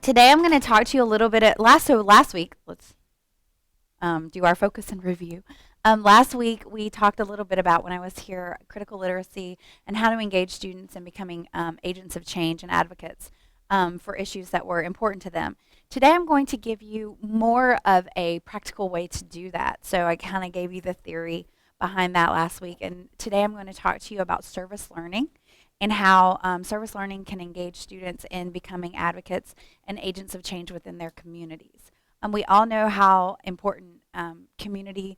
Today I'm going to talk to you a little bit last week, let's do our focus and review. Last week we talked a little bit about, when I was here, critical literacy and how to engage students in becoming agents of change and advocates for issues that were important to them. Today I'm going to give you more of a practical way to do that. So I kind of gave you the theory behind that last week, and today I'm going to talk to you about service learning and how service learning can engage students in becoming advocates and agents of change within their communities. We all know how important the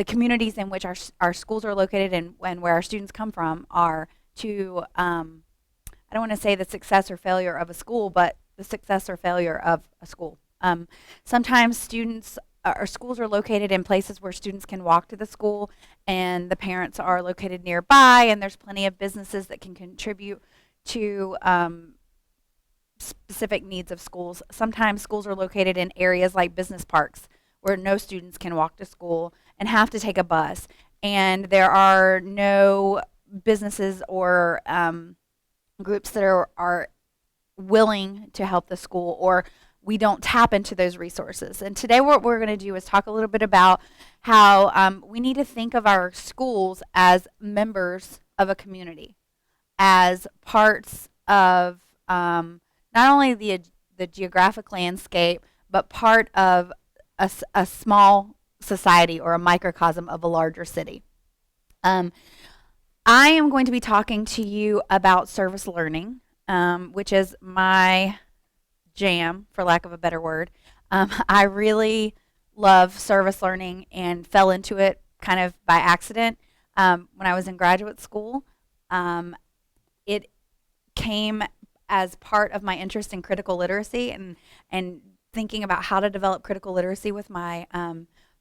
communities in which our schools are located and where our students come from are to, I don't want to say the success or failure of a school, but the success or failure of a school. Sometimes schools are located in places where students can walk to the school, and the parents are located nearby, and there's plenty of businesses that can contribute to specific needs of schools. Sometimes schools are located in areas like business parks where no students can walk to school and have to take a bus, and there are no businesses or groups that are willing to help the school, or we don't tap into those resources. And today what we're going to do is talk a little bit about how we need to think of our schools as members of a community, as parts of not only the geographic landscape, but part of a small society or a microcosm of a larger city. I am going to be talking to you about service learning, which is my jam, for lack of a better word. I really love service learning and fell into it kind of by accident. When I was in graduate school, it came as part of my interest in critical literacy and thinking about how to develop critical literacy with my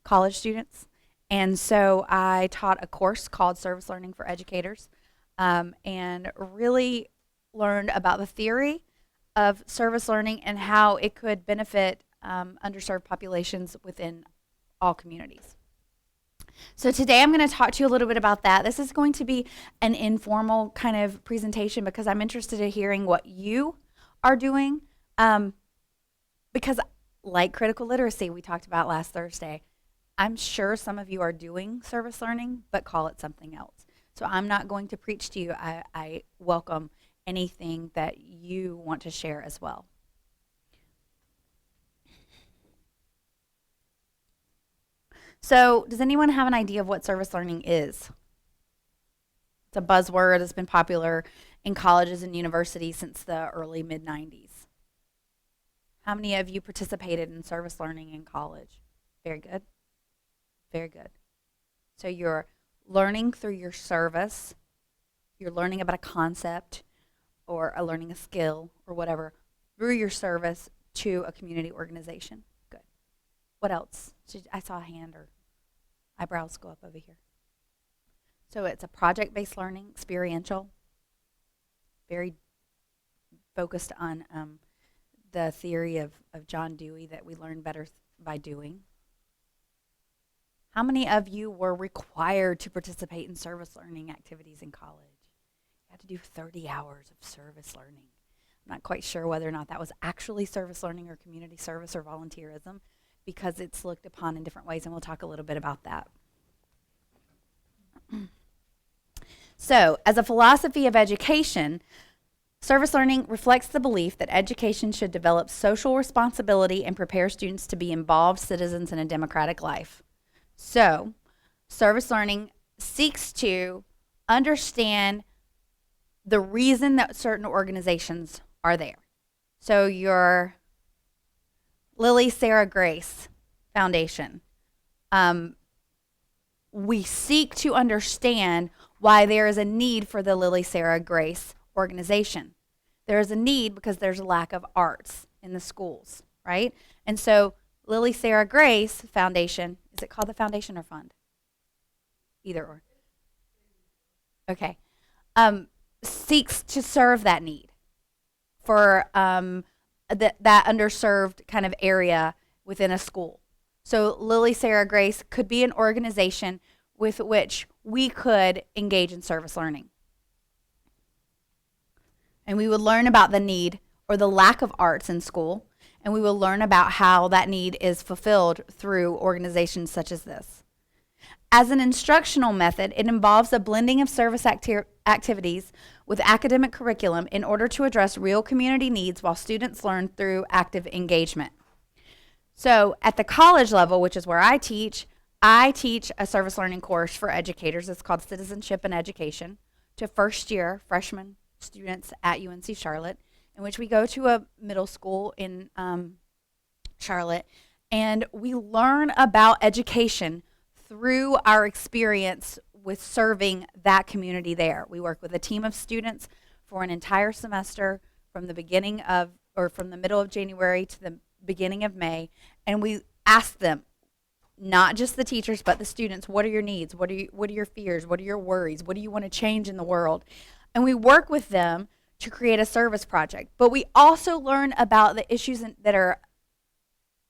college students. And so I taught a course called Service Learning for Educators, and really learned about the theory of service learning and how it could benefit underserved populations within all communities. So today I'm going to talk to you a little bit about that. This is going to be an informal kind of presentation because I'm interested in hearing what you are doing, because like critical literacy we talked about last Thursday, I'm sure some of you are doing service learning, but call it something else. So I'm not going to preach to you. I welcome anything that you want to share as well. So does anyone have an idea of what service learning is? It's a buzzword that's been popular in colleges and universities since the early mid-90s. How many of you participated in service learning in college? Very good. Very good. So you're learning through your service. You're learning about a concept or learning a skill or whatever through your service to a community organization. Good. What else? I saw a hand or eyebrows go up over here. So it's a project-based learning, experiential, very focused on the theory of John Dewey that we learn better by doing. How many of you were required to participate in service learning activities in college? You had to do 30 hours of service learning. I'm not quite sure whether or not that was actually service learning or community service or volunteerism, because it's looked upon in different ways, and we'll talk a little bit about that. So, as a philosophy of education, service learning reflects the belief that education should develop social responsibility and prepare students to be involved citizens in a democratic life. So, service learning seeks to understand the reason that certain organizations are there. So your Lily Sarah Grace Foundation, we seek to understand why there is a need for the Lily Sarah Grace organization. There is a need because there's a lack of arts in the schools, right? And so Lily Sarah Grace Foundation, is it called the foundation or fund? Either or. Okay. Seeks to serve that need for that underserved kind of area within a school. So Lily Sarah Grace could be an organization with which we could engage in service learning. And we would learn about the need or the lack of arts in school, and we will learn about how that need is fulfilled through organizations such as this. As an instructional method, it involves a blending of service activities with academic curriculum in order to address real community needs while students learn through active engagement. So at the college level, which is where I teach a service learning course for educators. It's called Citizenship and Education, to first-year freshman students at UNC Charlotte, in which we go to a middle school in Charlotte, and we learn about education through our experience with serving that community there. We work with a team of students for an entire semester from the middle of January to the beginning of May, and we ask them, not just the teachers, but the students, what are your needs? What are your fears? What are your worries? What do you want to change in the world? And we work with them to create a service project. But we also learn about the issues that are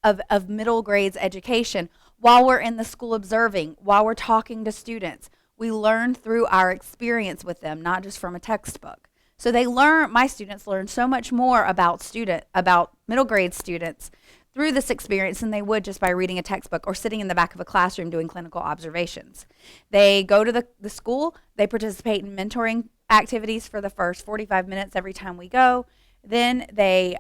of middle grades education while we're in the school observing, while we're talking to students. We learn through our experience with them, not just from a textbook. So my students learn so much more about middle grade students through this experience than they would just by reading a textbook or sitting in the back of a classroom doing clinical observations. They go to the school, they participate in mentoring activities for the first 45 minutes every time we go. Then they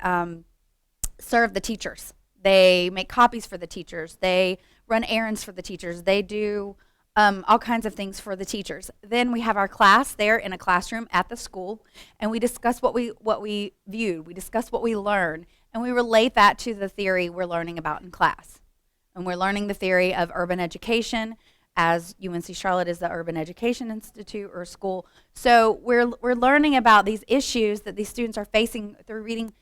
serve the teachers. They make copies for the teachers. They run errands for the teachers. They do all kinds of things for the teachers. Then we have our class there in a classroom at the school, and we discuss what we viewed. We discuss what we learned, and we relate that to the theory we're learning about in class. And we're learning the theory of urban education, as UNC Charlotte is the Urban Education Institute or school. So we're learning about these issues that these students are facing through reading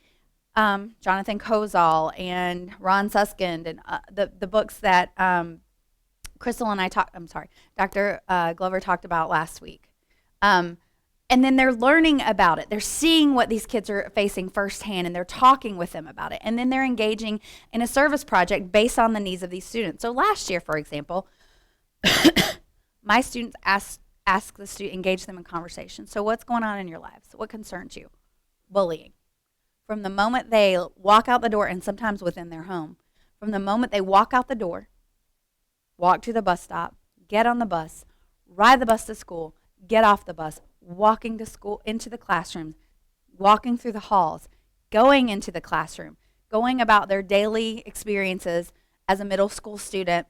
Jonathan Kozol and Ron Suskind and the books that Crystal and Dr. Glover talked about last week. And then they're learning about it. They're seeing what these kids are facing firsthand, and they're talking with them about it. And then they're engaging in a service project based on the needs of these students. So last year, for example, my students engage them in conversation. So what's going on in your lives? What concerns you? Bullying. From the moment they walk out the door, and sometimes within their home, from the moment they walk out the door, walk to the bus stop, get on the bus, ride the bus to school, get off the bus, walking to school, into the classroom, walking through the halls, going into the classroom, going about their daily experiences as a middle school student,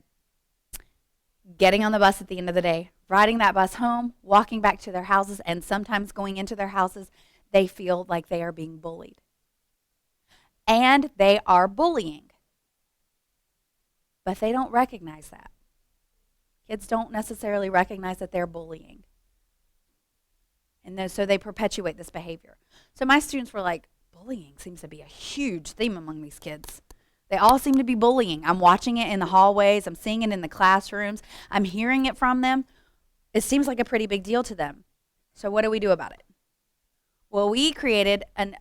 getting on the bus at the end of the day, riding that bus home, walking back to their houses, and sometimes going into their houses, they feel like they are being bullied. And they are bullying. But they don't recognize that. Kids don't necessarily recognize that they're bullying. And so they perpetuate this behavior. So my students were like, bullying seems to be a huge theme among these kids. They all seem to be bullying. I'm watching it in the hallways. I'm seeing it in the classrooms. I'm hearing it from them. It seems like a pretty big deal to them. So what do we do about it? Well, we created an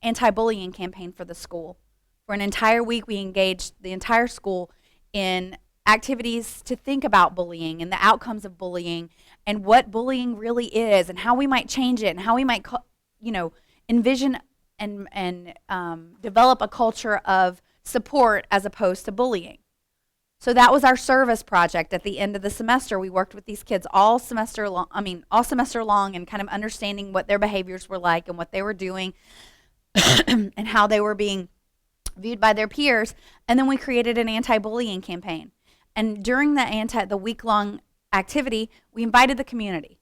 anti-bullying campaign for the school. For an entire week, we engaged the entire school in activities to think about bullying and the outcomes of bullying and what bullying really is and how we might change it and how we might, envision and develop a culture of support as opposed to bullying. So that was our service project at the end of the semester. We worked with these kids all semester long and kind of understanding what their behaviors were like and what they were doing and how they were being viewed by their peers. And then we created an anti-bullying campaign. And during the week-long activity, we invited the community.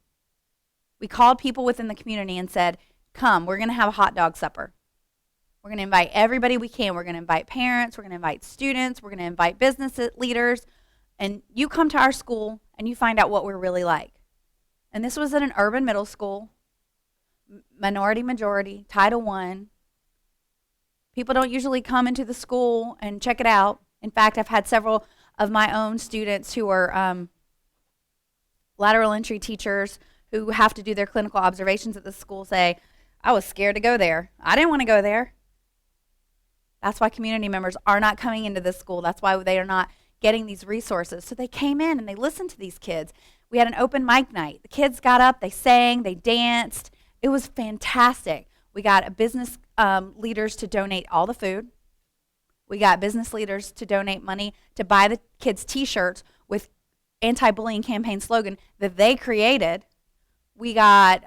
We called people within the community and said, come, we're going to have a hot dog supper. We're going to invite everybody we can. We're going to invite parents. We're going to invite students. We're going to invite business leaders. And you come to our school and you find out what we're really like. And this was at an urban middle school, minority majority, Title I. People don't usually come into the school and check it out. In fact, I've had several of my own students who are lateral entry teachers who have to do their clinical observations at the school say, I was scared to go there. I didn't want to go there. That's why community members are not coming into this school. That's why they are not getting these resources. So they came in and they listened to these kids. We had an open mic night. The kids got up, they sang, they danced. It was fantastic. We got business leaders to donate all the food. We got business leaders to donate money to buy the kids t-shirts with anti-bullying campaign slogan that they created. We got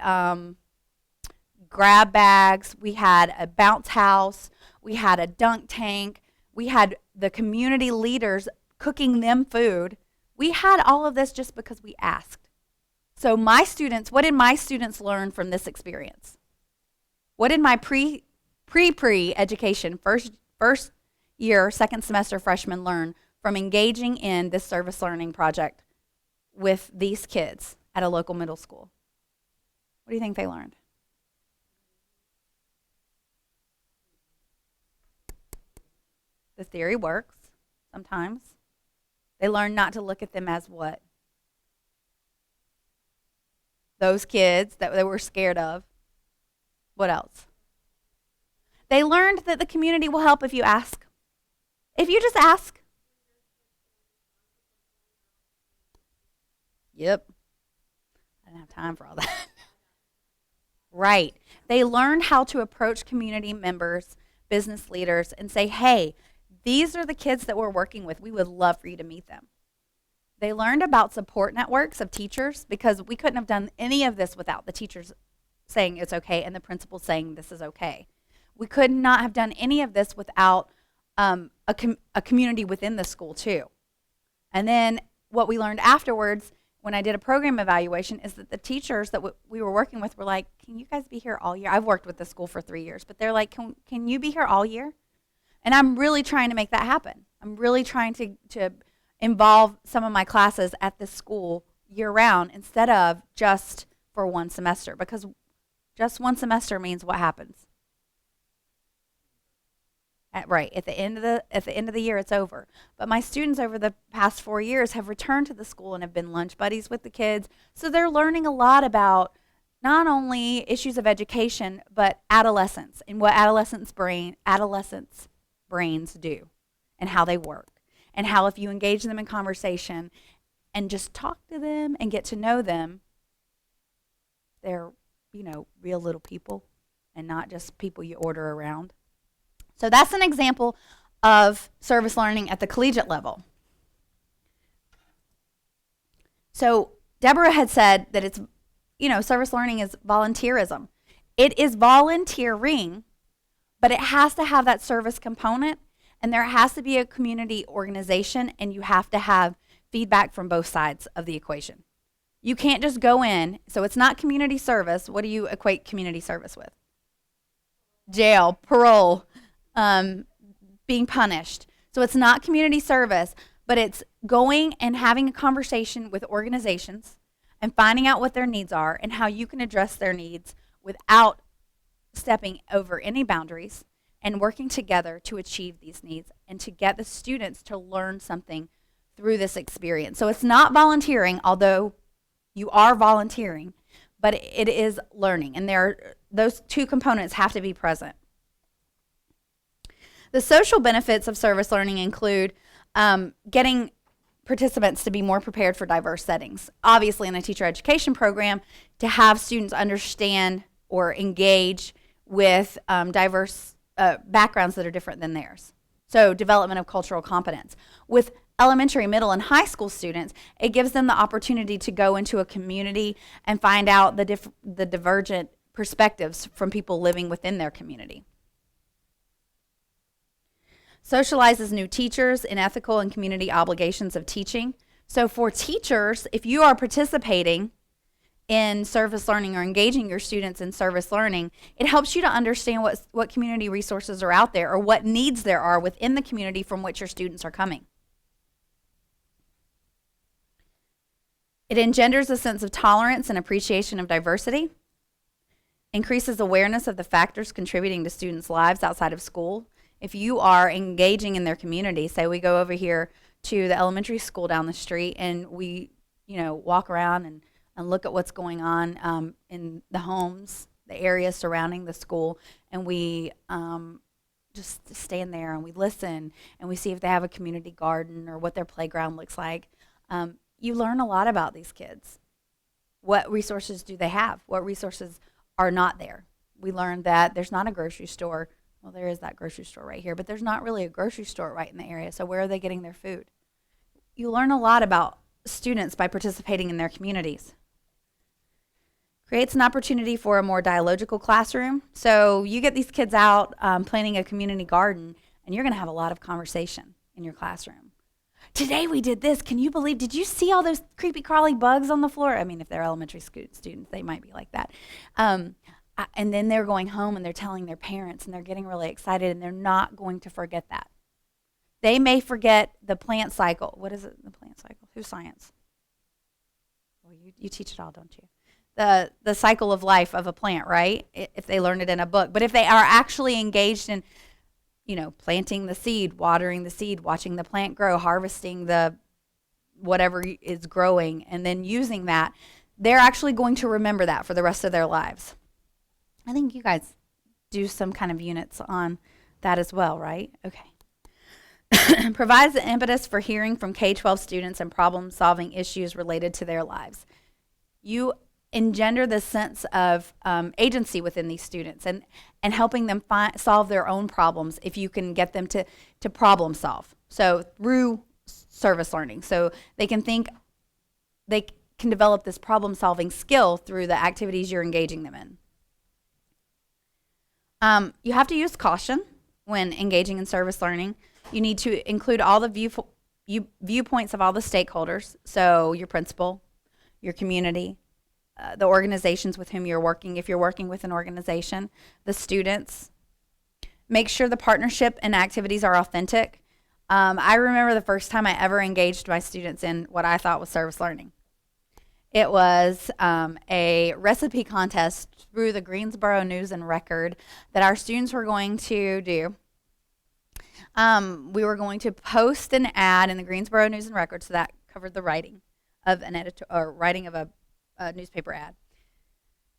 grab bags. We had a bounce house. We had a dunk tank. We had the community leaders cooking them food. We had all of this just because we asked. So my students, what did my students learn from this experience? What did my pre-education, first year, second semester freshmen learn from engaging in this service learning project with these kids at a local middle school? What do you think they learned? The theory works sometimes. They learn not to look at them as what? Those kids that they were scared of. What else? They learned that the community will help if you ask. If you just ask. Yep. I didn't have time for all that. Right. They learned how to approach community members, business leaders, and say, hey, these are the kids that we're working with. We would love for you to meet them. They learned about support networks of teachers because we couldn't have done any of this without the teachers saying it's okay and the principal saying this is okay. We could not have done any of this without a community within the school too. And then what we learned afterwards when I did a program evaluation is that the teachers that we were working with were like, can you guys be here all year? I've worked with the school for 3 years, but they're like, can you be here all year? And I'm really trying to make that happen. I'm really trying to involve some of my classes at this school year round instead of just for one semester, because just one semester means what happens? At the end of the year, it's over. But my students over the past 4 years have returned to the school and have been lunch buddies with the kids. So they're learning a lot about not only issues of education, but adolescence and what adolescents' brains do and how they work. And how if you engage them in conversation and just talk to them and get to know them, they're, real little people and not just people you order around. So that's an example of service learning at the collegiate level. So Deborah had said that it's, service learning is volunteerism. It is volunteering, but it has to have that service component, and there has to be a community organization, and you have to have feedback from both sides of the equation. You can't just go in, so it's not community service. What do you equate community service with? Jail, parole, being punished. So it's not community service, but it's going and having a conversation with organizations and finding out what their needs are and how you can address their needs without stepping over any boundaries and working together to achieve these needs and to get the students to learn something through this experience. So it's not volunteering, although you are volunteering, but it is learning. And those two components have to be present. The social benefits of service learning include getting participants to be more prepared for diverse settings. Obviously, in a teacher education program, to have students understand or engage with diverse backgrounds that are different than theirs. So development of cultural competence. With elementary, middle, and high school students, it gives them the opportunity to go into a community and find out the divergent perspectives from people living within their community. Socializes new teachers in ethical and community obligations of teaching. So for teachers, if you are participating in service learning or engaging your students in service learning, it helps you to understand what community resources are out there or what needs there are within the community from which your students are coming. It engenders a sense of tolerance and appreciation of diversity, increases awareness of the factors contributing to students' lives outside of school. If you are engaging in their community, say we go over here to the elementary school down the street and we, walk around and look at what's going on in the homes, the areas surrounding the school, and we just stand there and we listen and we see if they have a community garden or what their playground looks like. You learn a lot about these kids. What resources do they have? What resources are not there? we learned that there's not a grocery store. Well, there is that grocery store right here, but there's not really a grocery store right in the area. So where are they getting their food? You learn a lot about students by participating in their communities. Creates an opportunity for a more dialogical classroom. So you get these kids out planting a community garden, and you're going to have a lot of conversation in your classroom. Today we did this. Can you believe, did you see all those creepy crawly bugs on the floor? I mean, if they're elementary students, they might be like that. And then they're going home and they're telling their parents and they're getting really excited, and they're not going to forget that. They may forget the plant cycle. What is it, the plant cycle? Who's science? Well, you teach it all, don't you? The cycle of life of a plant, right? If they learn it in a book. But if they are actually engaged in, planting the seed, watering the seed, watching the plant grow, harvesting the whatever is growing, and then using that, they're actually going to remember that for the rest of their lives. I think you guys do some kind of units on that as well, right? Okay. Provides the impetus for hearing from K-12 students and problem-solving issues related to their lives. You engender this sense of agency within these students and helping them solve their own problems if you can get them to problem solve. So through service learning. So they can develop this problem solving skill through the activities you're engaging them in. You have to use caution when engaging in service learning. You need to include all the viewpoints of all the stakeholders. So your principal, your community, the organizations with whom you're working, if you're working with an organization, the students. Make sure the partnership and activities are authentic. I remember the first time I ever engaged my students in what I thought was service learning. It was a recipe contest through the Greensboro News and Record that our students were going to do. We were going to post an ad in the Greensboro News and Record, so that covered the writing of an writing of a newspaper ad.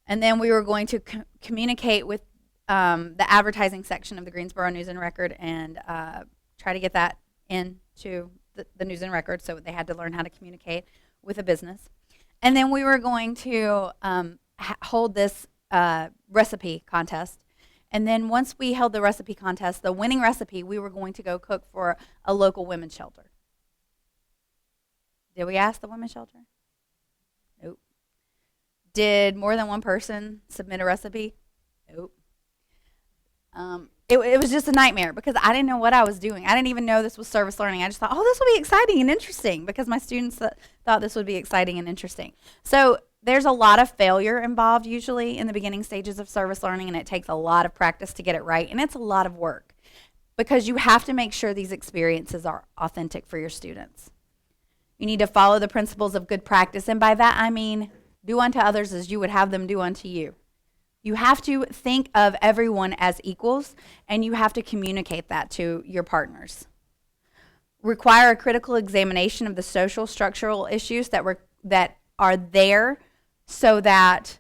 And then we were going to communicate with the advertising section of the Greensboro News and Record and try to get that into the News and Record, so they had to learn how to communicate with a business. And then we were going to hold this recipe contest. And then once we held the recipe contest, the winning recipe, we were going to go cook for a local women's shelter. Did we ask the women's shelter? Nope. Did more than one person submit a recipe? Nope. It was just a nightmare because I didn't know what I was doing. I didn't even know this was service learning. I just thought, oh, this will be exciting and interesting because my students thought this would be exciting and interesting. So there's a lot of failure involved usually in the beginning stages of service learning, and it takes a lot of practice to get it right, and it's a lot of work because you have to make sure these experiences are authentic for your students. You need to follow the principles of good practice, and by that I mean do unto others as you would have them do unto you. You have to think of everyone as equals, and you have to communicate that to your partners. Require a critical examination of the social structural issues that are there so that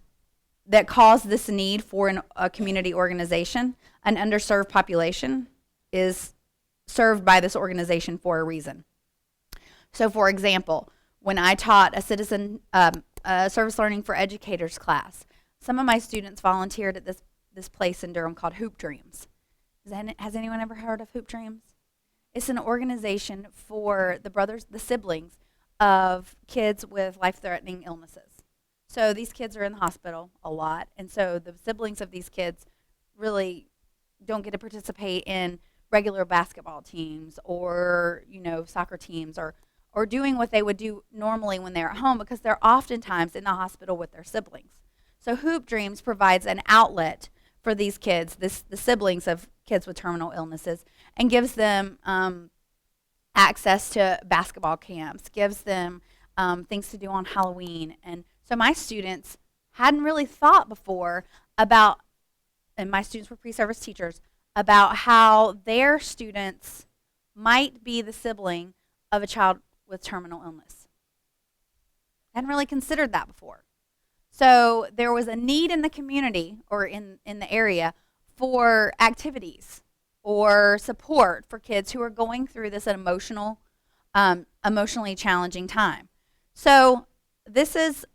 cause this need for a community organization. An underserved population is served by this organization for a reason. So for example, when I taught a service learning for educators class, some of my students volunteered at this place in Durham called Hoop Dreams. Has anyone ever heard of Hoop Dreams? It's an organization for the siblings of kids with life-threatening illnesses. So these kids are in the hospital a lot, and so the siblings of these kids really don't get to participate in regular basketball teams or soccer teams or doing what they would do normally when they're at home because they're oftentimes in the hospital with their siblings. So Hoop Dreams provides an outlet for these kids, the siblings of kids with terminal illnesses, and gives them access to basketball camps, gives them things to do on Halloween. And so my students hadn't really thought before about, and my students were pre-service teachers, about how their students might be the sibling of a child with terminal illness. Hadn't really considered that before. So there was a need in the community or in the area for activities or support for kids who are going through this emotionally challenging time. So this is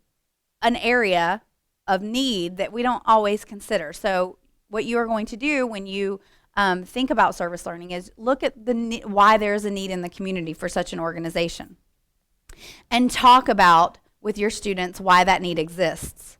an area of need that we don't always consider. So, what you are going to do when you think about service learning is look at why there's a need in the community for such an organization, and talk about with your students why that need exists.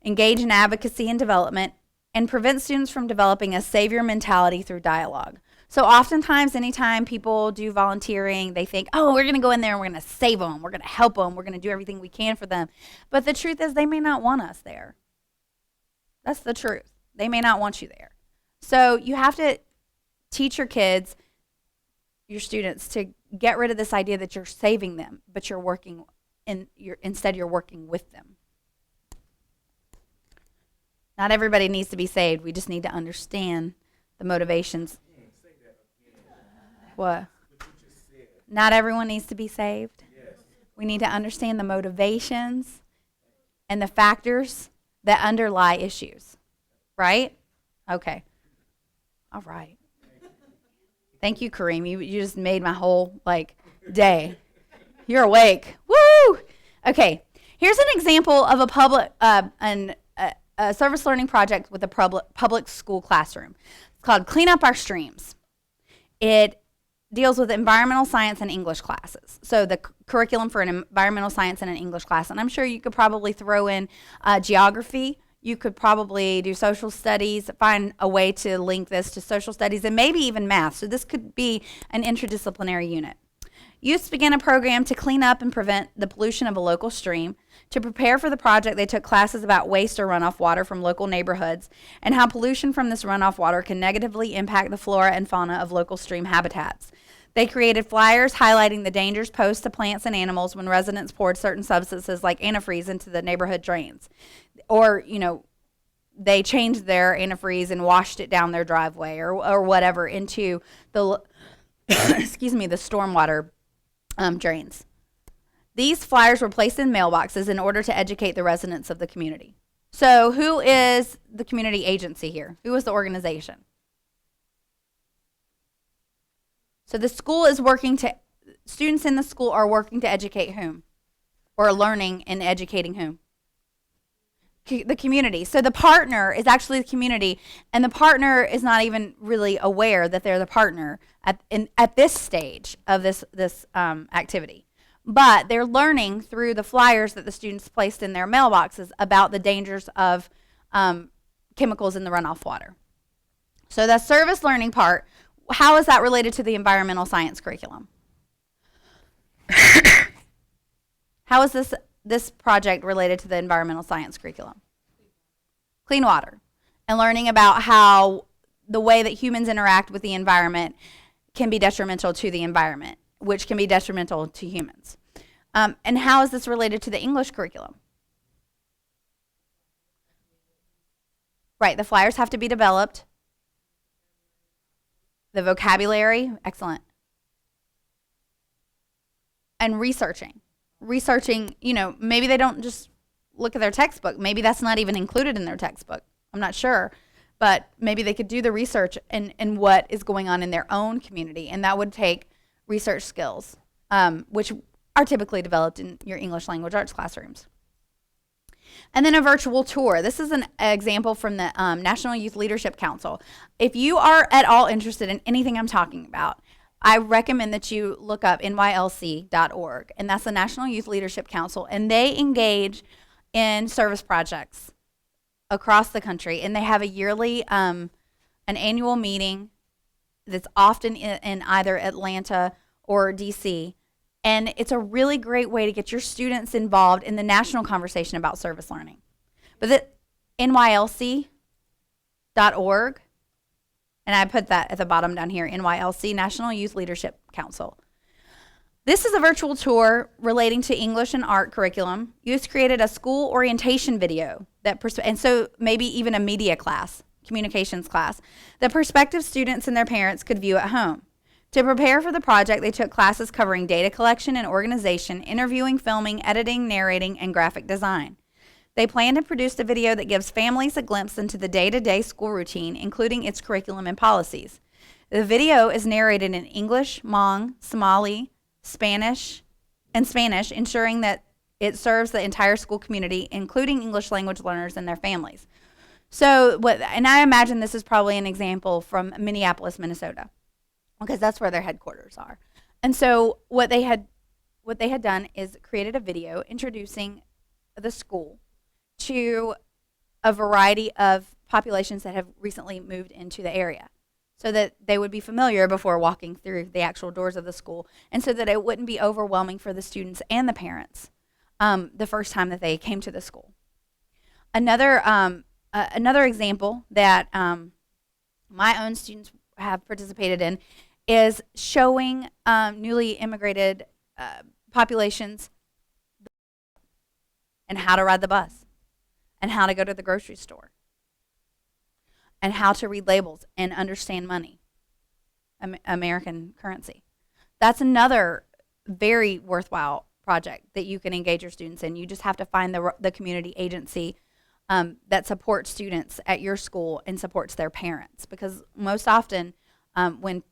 Engage in advocacy and development, and prevent students from developing a savior mentality through dialogue. So oftentimes, anytime people do volunteering, they think, oh, we're going to go in there and we're going to save them, we're going to help them, we're going to do everything we can for them. But the truth is, they may not want us there. That's the truth. They may not want you there. So you have to teach your kids, your students, to get rid of this idea that you're saving them, but you're working instead you're working with them. Not everybody needs to be saved. We just need to understand the motivations. What? Not everyone needs to be saved. We need to understand the motivations and the factors that underlie issues. Right? Okay. All right. Thank you, Kareem. You just made my whole day. You're awake. Woo! Okay. Here's an example of a service learning project with a public school classroom. It's called Clean Up Our Streams. It deals with environmental science and English classes. So the curriculum for an environmental science and an English class. And I'm sure you could probably throw in geography. You could probably do social studies, find a way to link this to social studies, and maybe even math. So this could be an interdisciplinary unit. Youths began a program to clean up and prevent the pollution of a local stream. To prepare for the project, they took classes about waste or runoff water from local neighborhoods and how pollution from this runoff water can negatively impact the flora and fauna of local stream habitats. They created flyers highlighting the dangers posed to plants and animals when residents poured certain substances like antifreeze into the neighborhood drains. Or, they changed their antifreeze and washed it down their driveway or whatever into the, the stormwater drains. These flyers were placed in mailboxes in order to educate the residents of the community. So who is the community agency here? Who is the organization? So the school is students in the school are working to educate whom? Or learning and educating whom? The community. So the partner is actually the community, and the partner is not even really aware that they're the partner at this stage of this activity. But they're learning through the flyers that the students placed in their mailboxes about the dangers of chemicals in the runoff water. So the service learning part, how is that related to the environmental science curriculum? How is this project related to the environmental science curriculum? Clean water. And learning about how the way that humans interact with the environment can be detrimental to the environment, which can be detrimental to humans. And how is this related to the English curriculum? Right, the flyers have to be developed. The vocabulary, excellent. And researching, maybe they don't just look at their textbook. Maybe that's not even included in their textbook. I'm not sure. But maybe they could do the research in what is going on in their own community. And that would take research skills, which are typically developed in your English language arts classrooms. And then a virtual tour. This is an example from the National Youth Leadership Council. If you are at all interested in anything I'm talking about, I recommend that you look up nylc.org, and that's the National Youth Leadership Council, and they engage in service projects across the country, and they have a yearly, an annual meeting that's often in either Atlanta or DC, and it's a really great way to get your students involved in the national conversation about service learning. But the nylc.org, and I put that at the bottom down here, NYLC, National Youth Leadership Council. This is a virtual tour relating to English and art curriculum. Youth created a school orientation video, and so maybe even a media class, communications class, that prospective students and their parents could view at home. To prepare for the project, they took classes covering data collection and organization, interviewing, filming, editing, narrating, and graphic design. They planned and produced a video that gives families a glimpse into the day-to-day school routine, including its curriculum and policies. The video is narrated in English, Hmong, Somali, Spanish, ensuring that it serves the entire school community, including English language learners and their families. So and I imagine this is probably an example from Minneapolis, Minnesota, because that's where their headquarters are. And so what they had done is created a video introducing the school to a variety of populations that have recently moved into the area, so that they would be familiar before walking through the actual doors of the school, and so that it wouldn't be overwhelming for the students and the parents the first time that they came to the school. Another example that my own students have participated in is showing newly immigrated populations and how to ride the bus, and how to go to the grocery store, and how to read labels and understand money, American currency. That's another very worthwhile project that you can engage your students in. You just have to find the community agency that supports students at your school and supports their parents, because most often when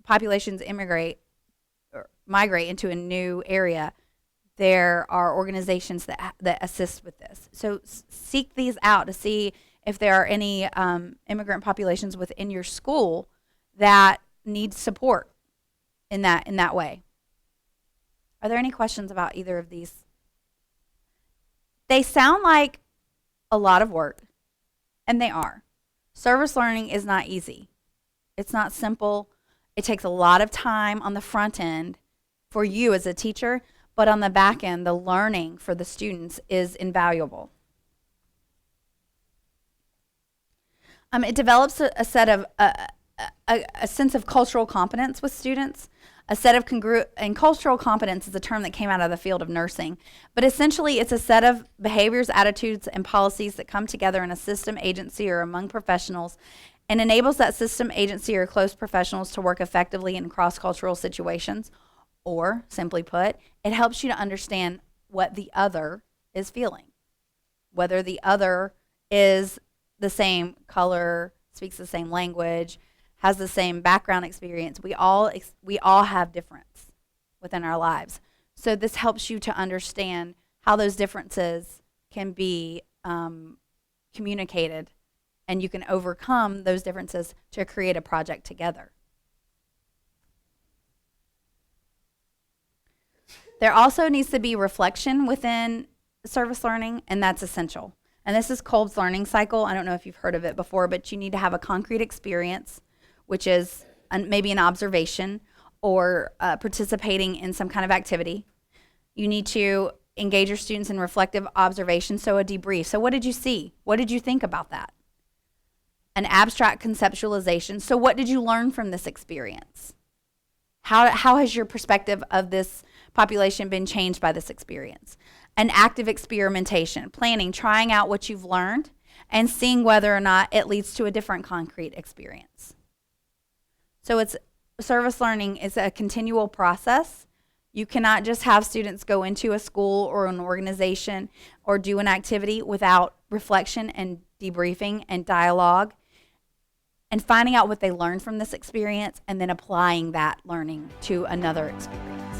populations migrate into a new area, there are organizations that assist with this. So seek these out to see if there are any immigrant populations within your school that need support in that way. Are there any questions about either of these? They sound like a lot of work, and they are. Service learning is not easy. It's not simple. It takes a lot of time on the front end for you as a teacher, but on the back end, the learning for the students is invaluable. It develops a sense of cultural competence with students. And cultural competence is a term that came out of the field of nursing. But essentially, it's a set of behaviors, attitudes, and policies that come together in a system, agency, or among professionals, and enables that system, agency, or close professionals to work effectively in cross-cultural situations. Or, simply put, it helps you to understand what the other is feeling. Whether the other is the same color, speaks the same language, has the same background experience. We all have difference within our lives. So this helps you to understand how those differences can be communicated, and you can overcome those differences to create a project together. There also needs to be reflection within service learning, and that's essential. And this is Kolbs Learning Cycle. I don't know if you've heard of it before, but you need to have a concrete experience, which is maybe an observation or participating in some kind of activity. You need to engage your students in reflective observation, so a debrief. So what did you see? What did you think about that? An abstract conceptualization. So what did you learn from this experience? How has your perspective of this population been changed by this experience? An active experimentation, planning, trying out what you've learned and seeing whether or not it leads to a different concrete experience. So service learning is a continual process. You cannot just have students go into a school or an organization or do an activity without reflection and debriefing and dialogue and finding out what they learned from this experience and then applying that learning to another experience.